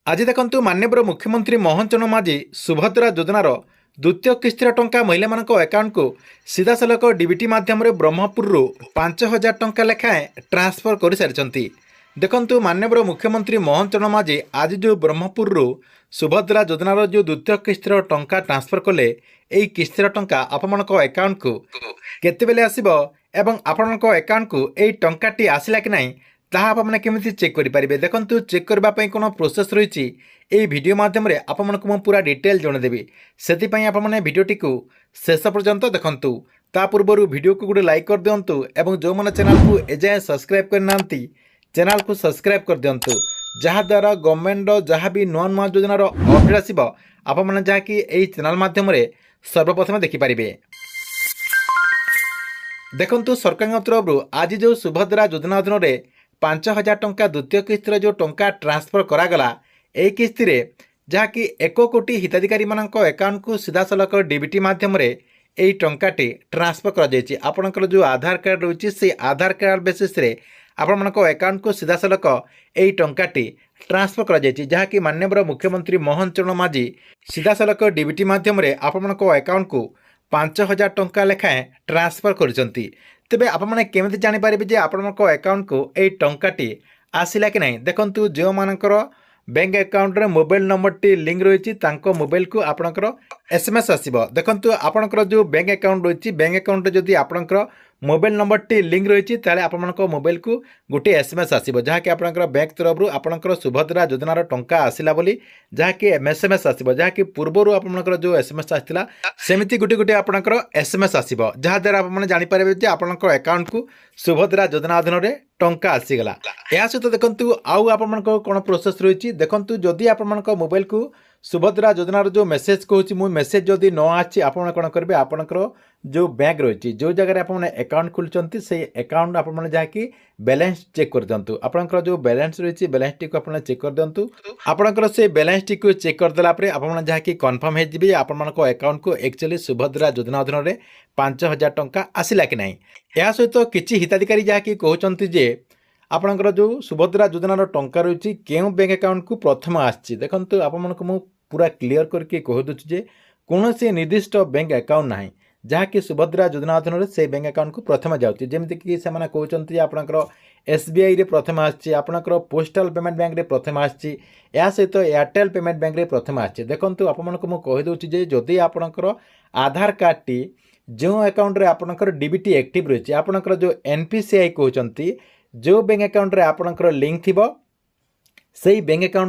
आज देखंतु माननीय मुख्यमंत्री मोहन चरण माझी सुभद्रा योजनार द्वितीय किस्तिर टंका महिला अकाउंट को सीधा सलख डीबीटी माध्यम ब्रह्मपुर 5,000 टंका लेखाएं ट्रांसफर कर सारी। देखंतु माननीय मुख्यमंत्री मोहन चरण माझी आज जो ब्रह्मपुर सुभद्रा योजनार जो द्वितीय किस्तिर टंका ट्रांसफर कले यही किस्तिर टंका आपण अकाउंट को केतेबेले आसीबो एवं आपण अकाउंट को यही टंकाटी आसिला कि नहीं ताहा आपने केमिति चेक करेंगे। देखो चेक करने कौन प्रोसेस रही वीडियो मध्यम आपको पूरा डिटेल जनदेवी से आपने भिडटी को शेष पर्यंत देखूँ। ता पूर्व वीडियो को गोटे लाइक कर दिंतु और जो मैंने चैनल को एजाए सब्सक्राइब करना चैनल को सब्सक्राइब कर दिंतु जहाद्वारा गवर्नमेंट जहाँ भी नुआ नुआ योजनार अपडेट आसो आपने जहाँकि चैनल मध्यम सर्वप्रथम देखिपारे। देखंतु सरकार तरफ आज जो सुभद्रा योजना अधीन 5,000 टंका द्वितीय किस्तिर जो टंका ट्रांसफर करागला यही किस्ती जहाँकि 1 कोटी हिताधिकारी अकाउंट को सीधा सलख डीबीटी माध्यम यही टंकाटी ट्रांसफर कर जो आधार कार्ड रही से आधार कार्ड बेसिस आपण अकाउंट को सीधा सलख यही टंकाटी ट्रांसफर कर जहाँकि माननीय मुख्यमंत्री मोहन चरण माझी सीधा सलख डीबीटी माध्यम आपण अकाउंट को 5,000 टंका लेखाएं ट्रांसफर करछंती। तेबे आपने केमिति जानि पारिबे जे आपनक अकाउंट को एई टंकाटी आसिला कि नहीं। देखंतु जो मानकर बैंक अकाउंट रे मोबाइल नंबर टी लिंक रही तांको मोबाइल को आपनकर एसएमएस आसीबो। देखंतु आपनकर जो बैंक अकाउंट रही बैंक अकाउंट जदि आपनकर मोबाइल नंबर टी लिंक रही ताले आपनक मोबाइल को गोटे एसएमएस आसीबो जहाँकि आपनकर बैंक तरफ आपनकर सुभद्रा योजनार टंका आसिला बोली जहाँकि एसएमएस आसीबो जहाँकि पूर्वरु आपनकर जो एसएमएस आसिला सेमिति गोटे गोटे आपनकर एसएमएस आसीबो जहाँद्वारा आपने जानिपारे जे आपनकर अकाउंट को सुभद्रा योजना अधीन टंका आसीगला। या सहित देखंतु आउ आपनकर कोन प्रोसेस रही देखंतु जदि आपनकर मोबाइल को सुभद्रा योजनार जो मेसेज कहूँ मु मेसेज जदि न आछि आपण कोन करबे आपनकर जो बैंक रही जो जगह आपने अकाउंट खोलुचंती से अकाउंट आपने जहाँकि बैलेंस चेक कर दिंतु आपनकर जो बैलेंस रही बैलेंस टी को आपने चेक कर दिंतु आपनकर से बैलेंस टी को चेक कर देला परे आपन जहाँकि कन्फर्म हो आपनकर अकाउंट को एक्चुअली सुभद्रा योजना अधीन 5,000 टंका आसिला कि नहीं। या सहित किछि हिताधिकारी जहाँकि कहउचंती जे आपनकर जो सुभद्रा योजनार टंका रही केउ बैंक अकाउंट को प्रथम आछि। देखंतु आपमनको मु पूरा क्लियर करके कह दूची जे कौनसी निर्दिष्ट बैंक अकाउंट ना जहाँकि सुभद्रा योजना अधीन से बैंक अकाउंट को प्रथम जाऊँगी जमीक से कहते आपंकर एसबीआई रे प्रथम आपंकर पोस्टाल पेमेंट बैंक रे प्रथम या सहित एयरटेल पेमेंट बैंक रे प्रथम आछि। देखंतु आपमनको कहीदे जे जदि आपंकर आधार कार्ड टी जो अकाउंट रे आपंकर डीबीटी एक्टिव रही आपंकर जो एनपीसीआई कहते जो बैंक अकाउंट रे आपंकर लिंक थिबो सेही बैंक अकाउंट